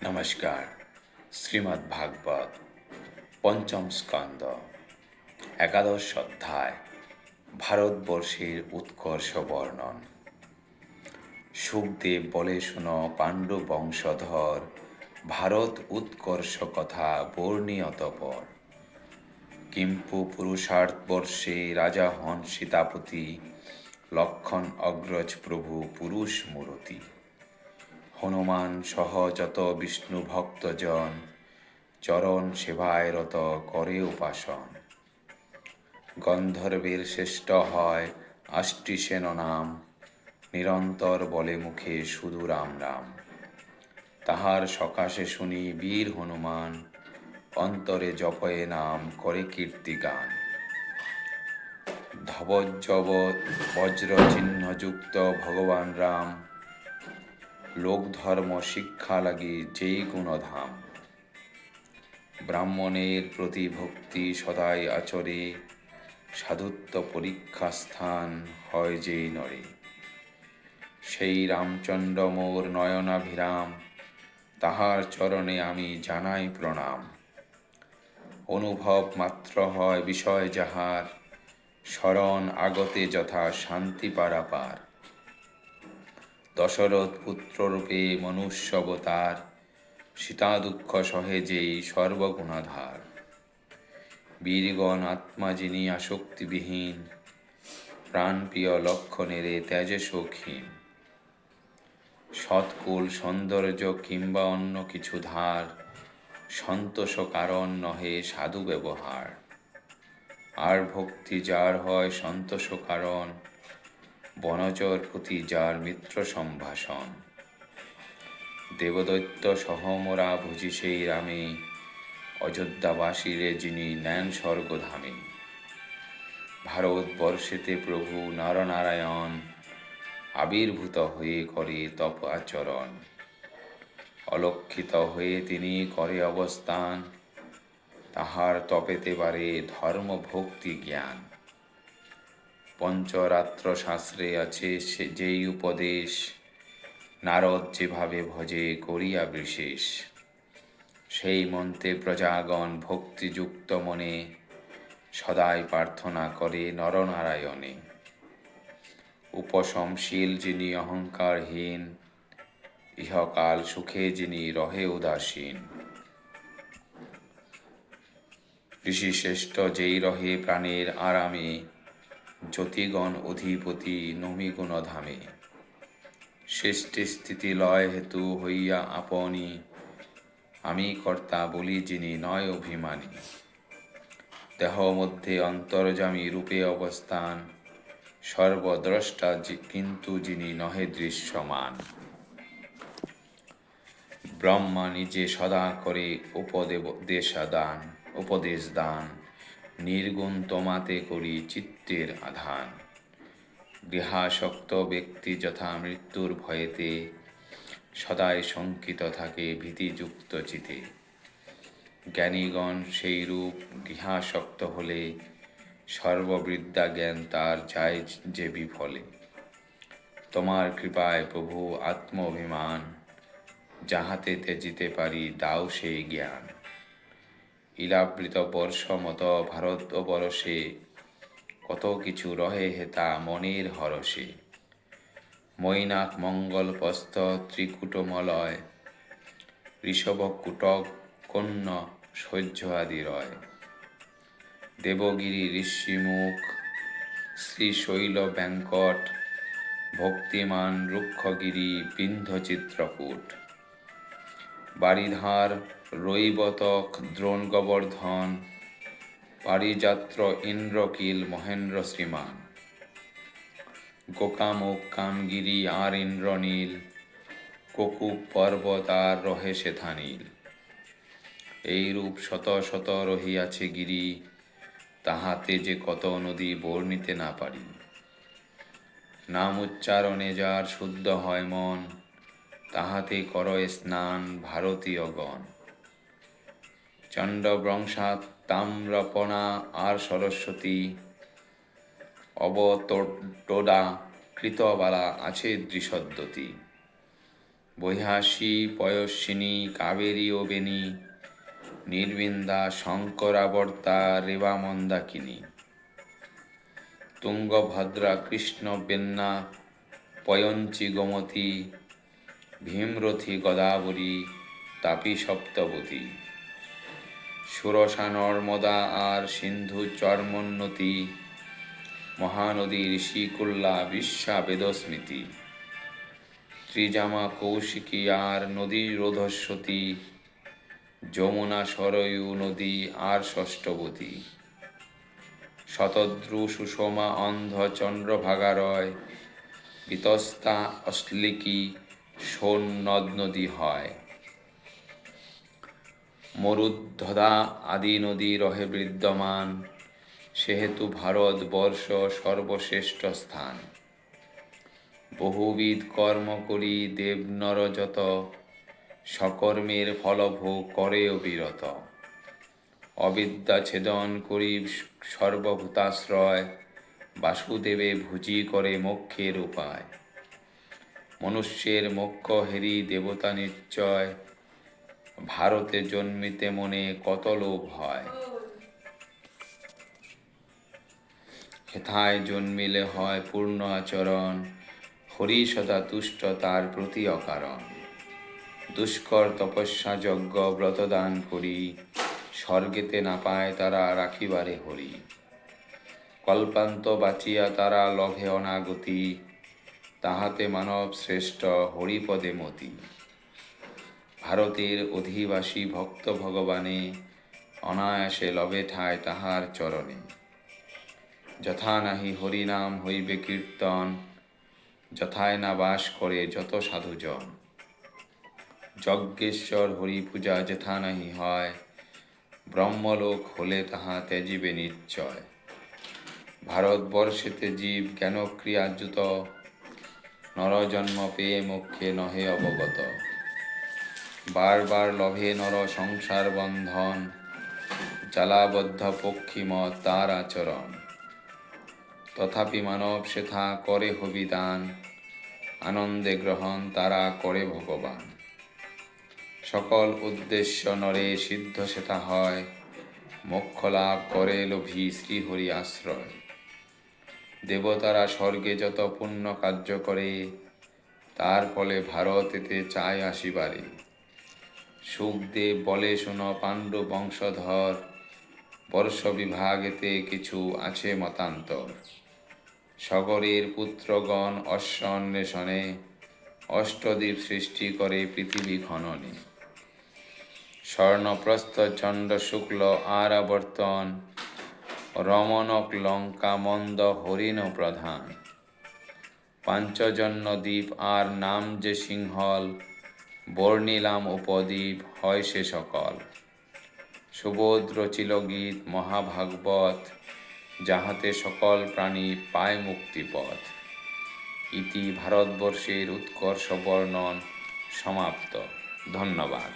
নমস্কার। শ্রীমদ্ ভাগবত পঞ্চম স্কন্দ একাদশ অধ্যায় ভারতবর্ষের উৎকর্ষ বর্ণন। সুখদেব বলে, শোনো পাণ্ডু বংশধর, ভারত উৎকর্ষ কথা বর্ণি অতঃপর। কিম্পু পুরুষার্থবর্ষে রাজা হন সীতাপতি, লক্ষণ অগ্রজ প্রভু পুরুষ মূরতি। হনুমান সহ যত বিষ্ণু ভক্তজন, চরণ সেবায় রত করে উপাসন। গন্ধর্বের শ্রেষ্ঠ হয় আষ্টিসেন নাম, নিরন্তর বলে মুখে শুধু রাম রাম। তাহার সকাশে শুনি বীর হনুমান, অন্তরে জপয়ে নাম করে কীর্তিগান। ধবজ্জব বজ্র চিহ্নযুক্ত ভগবান রাম, লোক ধর্ম শিক্ষা লাগি যেই গুণধাম। ব্রাহ্মণের প্রতি ভক্তি সদাই আচরে, সাধুত্ব পরীক্ষা স্থান হয় যেই নরে। সেই রামচন্দ্র মোর নয়নাভিরাম, তাহার চরণে আমি জানাই প্রণাম। অনুভব মাত্র হয় বিষয় যাহার, শরণ আগতে যথা শান্তি পারাপার। দশরথ পুত্ররূপে মনুষ্যবতার, সীতা দুঃখ সহে যেই সর্বগুণাধার। বীরগণ আত্মা যিনি আসক্তিবিহীন, প্রাণপ্রিয় লক্ষণেরে ত্যাজে শৌখিন। সৎকুল সৌন্দর্য কিংবা অন্য কিছু ধার, সন্তোষ কারণ নহে সাধু ব্যবহার। আর ভক্তি যার হয় সন্তোষ কারণ, বনচর প্রতি যার মিত্র সম্ভাষণ। দেবদৈত্য সহ মোরা ভুজি সেই রামে, অযোধ্যাবাসীরে যিনি নেন স্বর্গধামে। ভারতবর্ষেতে প্রভু নরনারায়ণ, আবির্ভূত হয়ে করে তপ আচরণ। অলক্ষিত হয়ে তিনি করে অবস্থান, তাহার তপেতে বারে ধর্ম ভক্তি জ্ঞান। পঞ্চরাত্র শাস্ত্রে আছে যেই উপদেশ, নারদ যেভাবে ভজে করিয়া বিশেষ। সেই মন্ত্রে প্রজাগণ ভক্তিযুক্ত মনে, সদাই প্রার্থনা করে নরনারায়ণে। উপশমশীল যিনি অহংকারহীন, ইহকাল সুখে যিনি রহে উদাসীন। ঋষিশ্রেষ্ঠ যেই রহে প্রাণের আরামে, জ্যোতিগণ অধিপতি নমি গুণধামে। সৃষ্টি স্থিতি লয় হেতু হইয়া আপনি, আমি কর্তা বলি যিনি নয় অভিমানী। দেহ মধ্যে অন্তর্যামী রূপে অবস্থান, সর্বদ্রষ্টা কিন্তু যিনি নহে দৃশ্যমান। ব্রহ্মা নিজে সদা করে উপদেশ দান, নির্গুণ তোমাতে করি চিত্তের আধান। গৃহাসক্ত ব্যক্তি যথা মৃত্যুর ভয়েতে, সদাই শঙ্কিত থাকে ভীতিযুক্ত চিতে। জ্ঞানীগণ সেই রূপ গৃহাসক্ত হলে, সর্ববিদ্যা জ্ঞান তার যায় যে বিফলে। তোমার কৃপায় প্রভু আত্ম অভিমান, যাহাতে ত্যাজিতে পারি দাও সেই জ্ঞান। ইলাবৃত বর্ষ মত ভারতবর্ষে, কত কিছু রহে হেতা মনের হরষে। মৈনাক মঙ্গলপস্থ ত্রিকুটমলয়, ঋষভ কুটক কন্য সহ্য আদি রয়। দেবগিরি ঋষিমুখ শ্রীশৈল ব্যাঙ্কট, ভক্তিমান রুক্ষগিরি বিন্ধ্য চিত্রকূট। বারিধার রৈবতক দ্রোণ গোবর্ধন, পারিযাত্র ইন্দ্রকিল মহেন্দ্র শ্রীমান। গোকামুখ কামগিরি আর ইন্দ্রনীল, ককুপ পর্বত আর রহে সেথা নীল। এইরূপ শত শত রহিয়াছে গিরি, তাহাতে যে কত নদী বর্ণিতে না পারি। নাম উচ্চারণে যার শুদ্ধ হয় মন, তাহাতে করয় স্নান ভারতীয়গণ। চণ্ডবংশাৎ তাম্রপনা আর সরস্বতী, অবটোডা কৃতবালা আছে দৃশদ্যতি। বৈহাসী পয়স্বিনী কাবেরী ও বেণী, নির্বিন্দা শঙ্করাবর্তা রেবা মন্দাকিনী, তুঙ্গভদ্রা কৃষ্ণ বেন্না পয়ঞ্চী গোমতী, ভীমরথী গদাবরী তাপী সপ্তবতী, সুরসা নর্মদা আর সিন্ধু চর্মোন্নতি, মহানদী ঋষিকুল্লা বিশ্বা বেদস্মৃতি, ত্রিজামা কৌশিকী আর নদী রোধস্বতী, যমুনা সরয়ূ নদী আর ষষ্ঠবতী, শতদ্রু সুষমা অন্ধ চন্দ্রভাগারয়, বিতস্তা অশ্লিকী সোন নদ নদী হয়, মরুদ্ধদা আদি নদী রহে বিদ্যমান, সেহেতু ভারতবর্ষ সর্বশ্রেষ্ঠ স্থান। বহুবিধ কর্ম করি দেব নর যত, সকর্মের ফলভোগ করে অবিরত, অবিদ্যা ছেদন করি সর্বভূতাশ্রয়, বাসুদেবে ভুজি করে মোক্ষের উপায়, মনুষ্যের মোক্ষ হেরি দেবতা নিশ্চয়, ভারতে জন্মিতে মনে কত লোভ হয়, হেথায় জন্মিলে হয় পূর্ণ আচরণ, হরি সদা তুষ্ট তার প্রতি অকারণ, দুষ্কর তপস্যা যজ্ঞ ব্রতদান করি, স্বর্গেতে না পায় তারা রাখিবারে হরি, কল্পান্ত বাঁচিয়া তারা লভে অনাগতি, তাহাতে মানব শ্রেষ্ঠ হরিপদে মতি, ভারতের অধিবাসী ভক্ত ভগবানে, অনায়াসে লভে ঠায় তাহার চরণে, যথা নাহি হরিনাম হইবে কীর্তন, যথায় না বাস করে যত সাধুজন, যজ্ঞেশ্বর হরি পূজা যেথা নাহি হয়, ব্রহ্মলোক হলে তাহা ত্যাজিবে নিশ্চয়, ভারতবর্ষেতে জীব জ্ঞানক্রিয়াযুত, নরজন্ম পেয়ে মোক্ষে নহে অবগত, বারবার লভে নর সংসার বন্ধন, জ্বালাবদ্ধ পক্ষিমত তার আচরণ, তথাপি মানব সেথা করে হবিদান, আনন্দে গ্রহণ তারা করে ভগবান, সকল উদ্দেশ্য নরে সিদ্ধ সেথা হয়, মোক্ষ লাভ করে লোভী শ্রীহরি আশ্রয়, দেবতারা স্বর্গে যত পুণ্য কার্য করে, তার ফলে ভারতেতে চায় আসিবারে, সুখদেব বলে শোন পাণ্ডু বংশধর, বর্ষ বিভাগেতে কিছু আছে মতান্তর, সগরের পুত্রগণ অশ্ব অন্বেষণে, অষ্টদ্বীপ সৃষ্টি করে পৃথিবী খননে, স্বর্ণপ্রস্থ চণ্ড শুক্ল আর আবর্তন, রমণক লঙ্কা মন্দ হরিণ প্রধান, পাঞ্চজন্য দ্বীপ আর নাম যে সিংহল, বর্ণিলাম উপদ্বীপ হয় সে সকল, সুবোধ রচিল গীত মহাভাগবত, যাহাতে সকল প্রাণী পায় মুক্তিপথ। ইতি ভারতবর্ষের উৎকর্ষ বর্ণন সমাপ্ত। ধন্যবাদ।